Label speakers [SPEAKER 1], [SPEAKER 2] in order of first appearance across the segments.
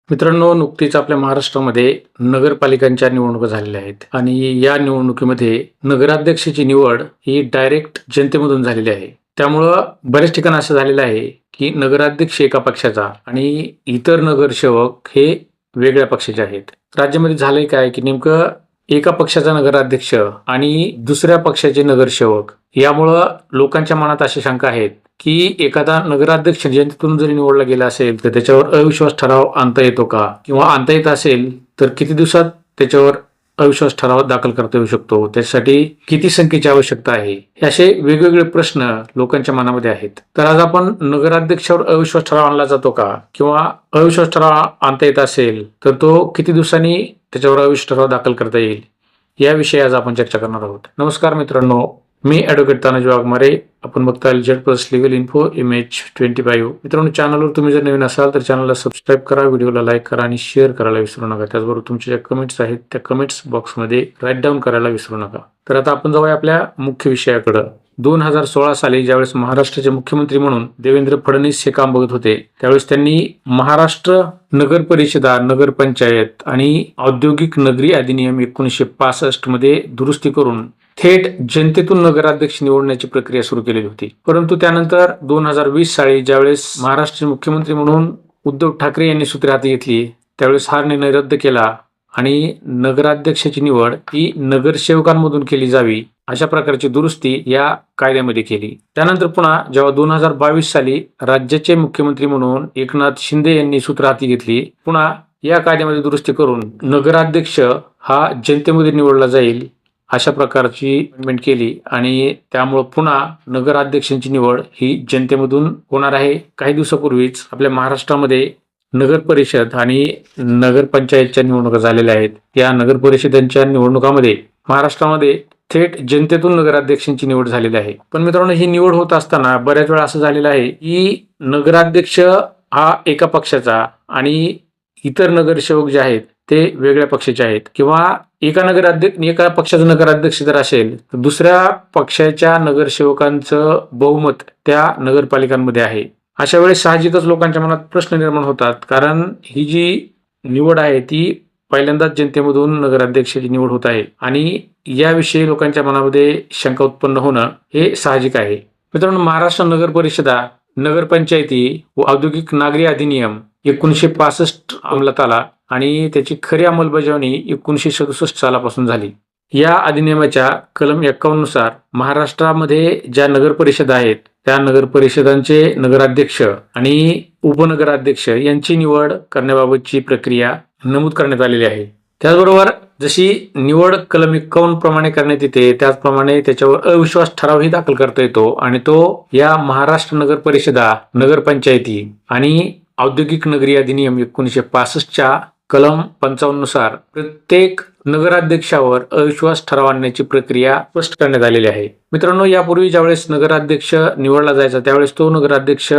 [SPEAKER 1] मित्रांनो, नुकतीच आपल्या महाराष्ट्रामध्ये नगरपालिकांच्या निवडणुका झालेल्या आहेत आणि या निवडणुकीमध्ये नगराध्यक्षाची निवड ही डायरेक्ट जनतेमधून झालेली आहे. त्यामुळं बऱ्याच ठिकाणी असं झालेलं आहे की नगराध्यक्ष एका पक्षाचा आणि इतर नगरसेवक हे वेगळ्या पक्षाचे आहेत. राज्यामध्ये झालंय काय की नेमकं एका पक्षाचा नगराध्यक्ष आणि दुसऱ्या पक्षाचे नगरसेवक यामुळं लोकांच्या मनात अशा शंका आहेत की एखादा नगराध्यक्ष जनतेतून जरी निवडला गेला असेल तर त्याच्यावर अविश्वास ठराव आणता येतो का, किंवा आणता येत असेल तर किती दिवसात त्याच्यावर अविश्वास ठराव दाखल करता येऊ शकतो, त्यासाठी किती संख्येची आवश्यकता आहे, हे असे वेगवेगळे प्रश्न लोकांच्या मनामध्ये आहेत. तर आज आपण नगराध्यक्षावर अविश्वास ठराव आणला जातो का, किंवा अविश्वास ठराव आणता येत असेल तर तो किती दिवसांनी त्याच्यावर अविश्वास ठराव दाखल करता येईल, याविषयी आज आपण चर्चा करणार आहोत. नमस्कार मित्रांनो, मी ॲडव्होकेट तानाजी वाघमारे. आपण बघता Z+ लीगल इन्फो MH25. मित्रांनो, चॅनलवर तुम्ही जर नवीन असाल तर चॅनलला सबस्क्राईब करा, व्हिडिओला लाईक करा आणि शेअर करायला विसरू नका. त्याचबरोबर तुमच्या ज्या कमेंट्स आहेत त्या कमेंट्स बॉक्समध्ये राईट डाऊन करायला विसरू नका. तर आता आपण जाऊया आपल्या मुख्य विषयाकडं. 2016 साली ज्यावेळेस महाराष्ट्राचे मुख्यमंत्री म्हणून देवेंद्र फडणवीस हे काम बघत होते, त्यावेळेस त्यांनी महाराष्ट्र नगर परिषदा, नगरपंचायत आणि औद्योगिक नगरी अधिनियम 1965 मध्ये दुरुस्ती करून थेट जनतेतून नगराध्यक्ष निवडण्याची प्रक्रिया सुरू केलेली होती. परंतु त्यानंतर 2020 साली ज्यावेळेस महाराष्ट्राचे मुख्यमंत्री म्हणून उद्धव ठाकरे यांनी सूत्रे हाती घेतली, त्यावेळेस हा निर्णय रद्द केला आणि नगराध्यक्षाची निवड ही नगरसेवकांमधून केली जावी अशा प्रकारची दुरुस्ती या कायद्यामध्ये केली. त्यानंतर पुन्हा जेव्हा 2022 साली राज्याचे मुख्यमंत्री म्हणून एकनाथ शिंदे यांनी सूत्र हाती घेतली, पुन्हा या कायद्यामध्ये दुरुस्ती करून नगराध्यक्ष हा जनतेमध्ये निवडला जाईल अशा प्रकारची अमेंडमेंट केली आणि त्यामुळे पुन्हा नगराध्यक्षांची निवड ही जनतेमधून होणार आहे. काही दिवसापूर्वीच आपल्या महाराष्ट्रामध्ये नगर परिषद आणि नगरपंचायतच्या निवडणुका झालेल्या आहेत. या नगर परिषदांच्या निवडणुकामध्ये महाराष्ट्रामध्ये थेट जनतेतून नगराध्यक्षांची निवड झालेली आहे. पण मित्रांनो, ही निवड होत असताना बऱ्याच वेळा असं झालेलं आहे की नगराध्यक्ष हा एका पक्षाचा आणि इतर नगरसेवक जे आहेत ते वेगळ्या पक्षाचे आहेत, किंवा एका पक्षाचा नगराध्यक्ष जर असेल तर दुसऱ्या पक्षाच्या नगरसेवकांचं बहुमत त्या नगरपालिकांमध्ये आहे. अशा वेळेस साहजिकच लोकांच्या मनात प्रश्न निर्माण होतात, कारण ही जी निवड आहे ती पहिल्यांदाच जनतेमधून नगराध्यक्षाची निवड होत आहे आणि याविषयी लोकांच्या मनामध्ये शंका उत्पन्न होणं हे साहजिक आहे. मित्रांनो, महाराष्ट्र नगर परिषदा, नगरपंचायती व औद्योगिक नागरी अधिनियम 1965 अंमलात आला आणि त्याची खरी अंमलबजावणी 1967 सालापासून झाली. या अधिनियमाच्या कलम 51 नुसार महाराष्ट्रामध्ये ज्या नगर परिषदा आहेत त्या नगर परिषदांचे नगराध्यक्ष आणि उपनगराध्यक्ष यांची निवड करण्याबाबतची प्रक्रिया नमूद करण्यात आलेली आहे. त्याचबरोबर जशी निवड कलम 51 प्रमाणे करण्यात येते, त्याचप्रमाणे त्याच्यावर अविश्वास ठरावही दाखल करता येतो आणि तो या महाराष्ट्र नगर परिषदा, नगरपंचायती आणि औद्योगिक नगरी अधिनियम 1965च्या कलम 55 नुसार प्रत्येक नगराध्यक्षावर अविश्वास ठराव आणण्याची प्रक्रिया स्पष्ट करण्यात आलेली आहे. मित्रांनो, यापूर्वी ज्यावेळेस नगराध्यक्ष निवडला जायचा त्यावेळेस तो नगराध्यक्ष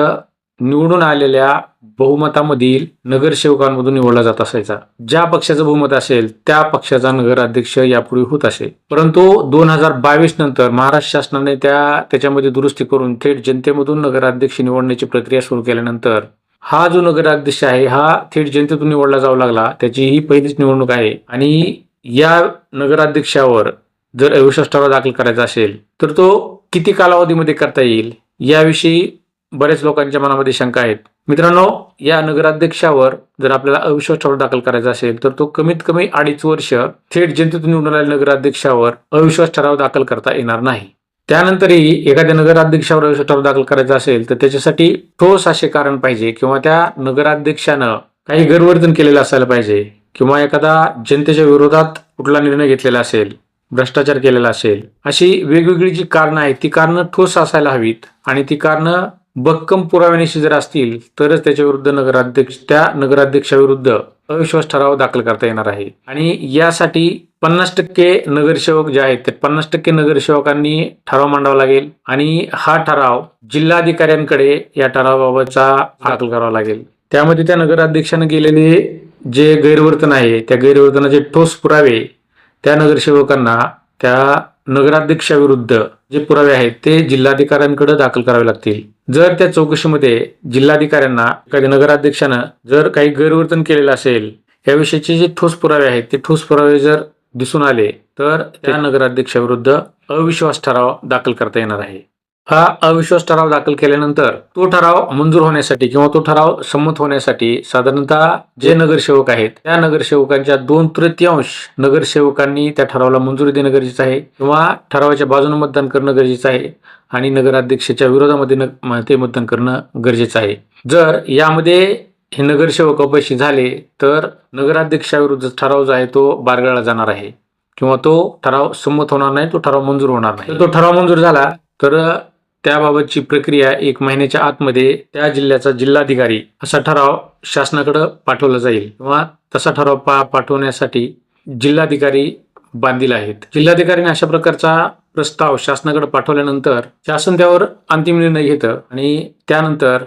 [SPEAKER 1] निवडून आलेल्या बहुमतामधील नगरसेवकांमधून निवडला जात असायचा. ज्या पक्षाचं बहुमत असेल त्या पक्षाचा नगराध्यक्ष यापूर्वी होत असे. परंतु 2022 नंतर महाराष्ट्र शासनाने त्याच्यामध्ये दुरुस्ती करून थेट जनतेमधून नगराध्यक्ष निवडण्याची प्रक्रिया सुरू केल्यानंतर हा जो नगराध्यक्ष आहे हा थेट जनतेतून निवडला जाऊ लागला. त्याची ही पहिलीच निवडणूक आहे आणि या नगराध्यक्षावर जर अविश्वास ठराव दाखल करायचा असेल तर तो किती कालावधीमध्ये करता येईल याविषयी बरेच लोकांच्या मनामध्ये शंका आहेत. मित्रांनो, या नगराध्यक्षावर जर आपल्याला अविश्वास ठराव दाखल करायचा असेल तर तो कमीत कमी 2.5 वर्ष थेट जनतेतून निवडून आलेल्या नगराध्यक्षावर अविश्वास ठराव दाखल करता येणार नाही. त्यानंतरही एखाद्या नगराध्यक्षावर अविश्वास ठराव दाखल करायचा असेल तर त्याच्यासाठी ठोस असे कारण पाहिजे, किंवा त्या नगराध्यक्षानं काही गैरवर्तन केलेलं असायला पाहिजे, किंवा एखादा जनतेच्या विरोधात कुठला निर्णय घेतलेला असेल, भ्रष्टाचार केलेला असेल. अशी वेगवेगळी जी कारणं आहेत ती कारणं ठोस असायला हवीत आणि ती कारणं भक्कम पुराव्यानिशी जर असतील तरच त्याच्या विरुद्ध त्या नगराध्यक्षाविरुद्ध अविश्वास ठराव दाखल करता येणार आहे. आणि यासाठी 50% नगरसेवक जे आहेत त्या 50% नगरसेवकांनी ठराव मांडावा लागेल आणि हा ठराव जिल्हाधिकाऱ्यांकडे या ठरावाबाबतचा दाखल करावा लागेल. त्यामध्ये त्या नगराध्यक्षाने केलेले जे गैरवर्तन आहे त्या गैरवर्तनाचे ठोस पुरावे त्या नगरसेवकांना त्या नगराध्यक्षाविरुद्ध जे पुरावे आहेत ते जिल्हाधिकाऱ्यांकडे दाखल करावे लागतील. जर त्या चौकशीमध्ये जिल्हाधिकाऱ्यांना एखाद्या नगराध्यक्षानं जर काही गैरवर्तन केलेलं असेल, याविषयीचे जे ठोस पुरावे आहेत ते ठोस पुरावे जर दिसून आले तर त्या नगराध्यक्षाविरुद्ध अविश्वास ठराव दाखल करता येणार आहे. हा अविश्वास ठराव दाखल केल्यानंतर तो ठराव मंजूर होण्यासाठी किंवा तो ठराव संमत होण्यासाठी साधारणतः जे नगरसेवक आहेत त्या नगरसेवकांच्या 2/3 नगरसेवकांनी त्या ठरावाला मंजुरी देणं गरजेचं आहे किंवा ठरावाच्या बाजूने मतदान करणं गरजेचं आहे आणि नगराध्यक्षाच्या विरोधामध्ये ते मतदान करणं गरजेचं आहे. जर यामध्ये हे नगरसेवक अपयशी झाले तर नगराध्यक्षाविरुद्ध ठराव जो आहे तो बारगाळला जाणार आहे किंवा तो ठराव संमत होणार नाही, तो ठराव मंजूर होणार नाही. तो ठराव मंजूर झाला तर त्याबाबतची प्रक्रिया 1 महिन्याच्या आतमध्ये त्या जिल्ह्याचा जिल्हाधिकारी असा ठराव शासनाकडे पाठवला जाईल किंवा तसा ठराव पाठवण्यासाठी जिल्हाधिकारी बांधील आहेत. जिल्हाधिकाऱ्यांनी अशा प्रकारचा प्रस्ताव शासनाकडे पाठवल्यानंतर शासन त्यावर अंतिम निर्णय घेतं आणि त्यानंतर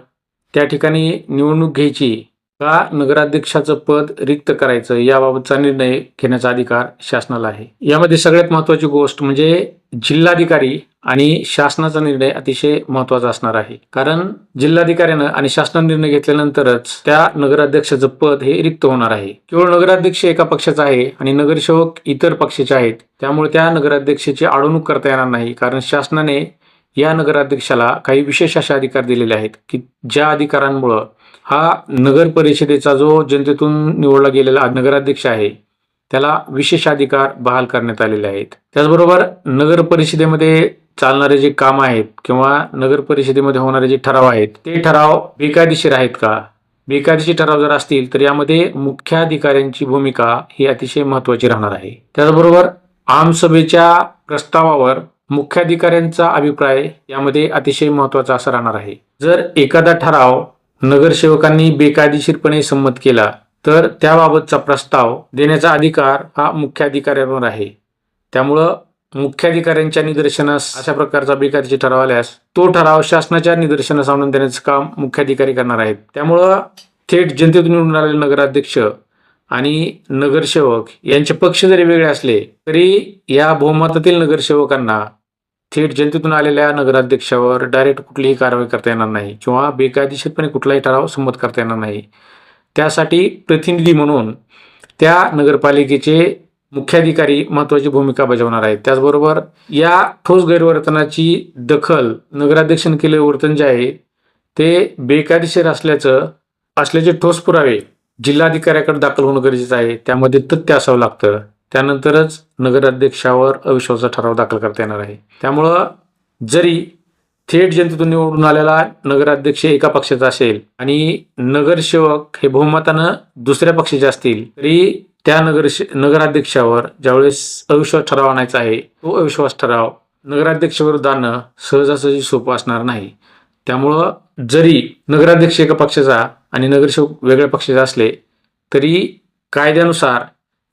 [SPEAKER 1] त्या ठिकाणी निवडणूक घ्यायची का नगराध्यक्षाचं पद रिक्त करायचं याबाबतचा निर्णय घेण्याचा अधिकार शासनाला आहे. यामध्ये सगळ्यात महत्वाची गोष्ट म्हणजे जिल्हाधिकारी आणि शासनाचा निर्णय अतिशय महत्वाचा असणार आहे. कारण जिल्हाधिकाऱ्यानं आणि शासनाने निर्णय घेतल्यानंतरच त्या नगराध्यक्षाचं पद हे रिक्त होणार आहे. केवळ नगराध्यक्ष एका पक्षाचा आहे आणि नगरसेवक इतर पक्षाचे आहेत, त्यामुळे त्या नगराध्यक्षाची अडवणूक करता येणार नाही. कारण शासनाने या नगराध्यक्षाला काही विशेष असे अधिकार दिलेले आहेत की ज्या अधिकारांमुळं हा नगर परिषदेचा जो जनतेतून निवडला गेलेला नगराध्यक्ष आहे त्याला विशेष अधिकार बहाल करण्यात आलेले आहेत. त्याचबरोबर नगर परिषदेमध्ये चालणारे जे काम आहेत किंवा नगर परिषदेमध्ये होणारे जे ठराव आहेत ते ठराव बेकायदेशीर आहेत का, बेकायदेशीर ठराव जर असतील तर यामध्ये मुख्याधिकाऱ्यांची भूमिका ही अतिशय महत्वाची राहणार आहे. त्याचबरोबर आमसभेच्या प्रस्तावावर मुख्याधिकाऱ्यांचा अभिप्राय यामध्ये अतिशय महत्वाचा असा राहणार आहे. जर एखादा ठराव नगरसेवकांनी बेकायदेशीरपणे संमत केला तर त्याबाबतचा प्रस्ताव देण्याचा अधिकार हा मुख्याधिकाऱ्यांवर आहे. त्यामुळं मुख्याधिकाऱ्यांच्या निदर्शनास अशा प्रकारचा बेकायदेशीर ठराव आल्यास तो ठराव शासनाच्या निदर्शनास आणून देण्याचं काम मुख्याधिकारी करणार आहेत. त्यामुळं थेट जनतेतून निवडून आलेले नगराध्यक्ष आणि नगरसेवक यांचे पक्ष जरी वेगळे असले तरी या बहुमतातील नगरसेवकांना थेट जनतेतून आलेल्या नगराध्यक्षावर डायरेक्ट कुठलीही कारवाई करता येणार नाही किंवा बेकायदेशीरपणे कुठलाही ठराव संमत करता येणार नाही. त्यासाठी प्रतिनिधी म्हणून त्या नगरपालिकेचे मुख्याधिकारी महत्वाची भूमिका बजावणार आहेत. त्याचबरोबर या ठोस गैरवर्तनाची दखल नगराध्यक्षाने केलेले वर्तन जे आहे ते बेकायदेशीर असल्याचे ठोस पुरावे जिल्हाधिकाऱ्याकडे दाखल होणं गरजेचं आहे. त्यामध्ये तथ्य असावं लागतं. त्यानंतरच नगराध्यक्षावर अविश्वासाचा ठराव दाखल करता येणार आहे. त्यामुळं जरी थेट जनतेतून निवडून आलेला नगराध्यक्ष एका पक्षाचा असेल आणि नगरसेवक हे बहुमतानं दुसऱ्या पक्षाचे असतील तरी त्या नगराध्यक्षावर ज्यावेळेस अविश्वास ठराव आणायचा आहे तो अविश्वास ठराव नगराध्यक्षाविरुद्ध आणणं सहजासहजी सोपं असणार नाही. त्यामुळं जरी नगराध्यक्ष एका पक्षाचा आणि नगरसेवक वेगळ्या पक्षाचे असले तरी कायद्यानुसार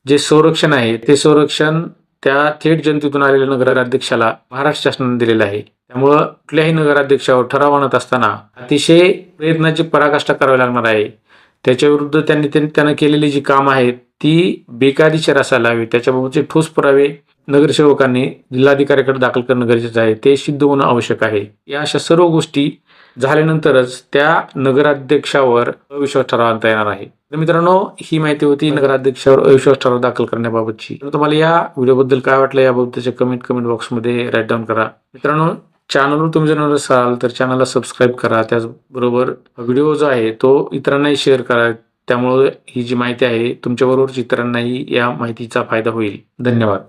[SPEAKER 1] जे संरक्षण आहे ते संरक्षण त्या थेट जनतेतून आलेल्या नगराध्यक्षाला महाराष्ट्र शासनाने दिलेलं आहे. त्यामुळं कुठल्याही नगराध्यक्षावर ठराव आणत असताना अतिशय प्रयत्नाची पराकाष्ठा करावी लागणार आहे. त्याच्याविरुद्ध त्यानं केलेली जी कामं आहेत ती बेकायदेशीर असायला हवी. त्याच्याबाबतचे ठोस पुरावे नगरसेवकांनी जिल्हाधिकाऱ्याकडे दाखल करणं गरजेचं आहे. ते सिद्ध होणं आवश्यक आहे. या अशा सर्व गोष्टी झाल्यानंतरच त्या नगराध्यक्षावर अविश्वास ठराव आणता येणार आहे. तर मित्रांनो, ही माहिती होती नगराध्यक्षावर अविश्वास ठराव दाखल करण्याबाबतची. तर तुम्हाला या व्हिडिओबद्दल काय वाटलं याबाबतचे कमेंट बॉक्समध्ये राईट डाऊन करा. मित्रांनो, चॅनलवर तुम्ही जर नवीन असाल तर चॅनलला सबस्क्राईब करा. त्याचबरोबर व्हिडिओ जो आहे तो इतरांनाही शेअर करा. त्यामुळे ही जी माहिती आहे तुमच्याबरोबर इतरांनाही या माहितीचा फायदा होईल. धन्यवाद.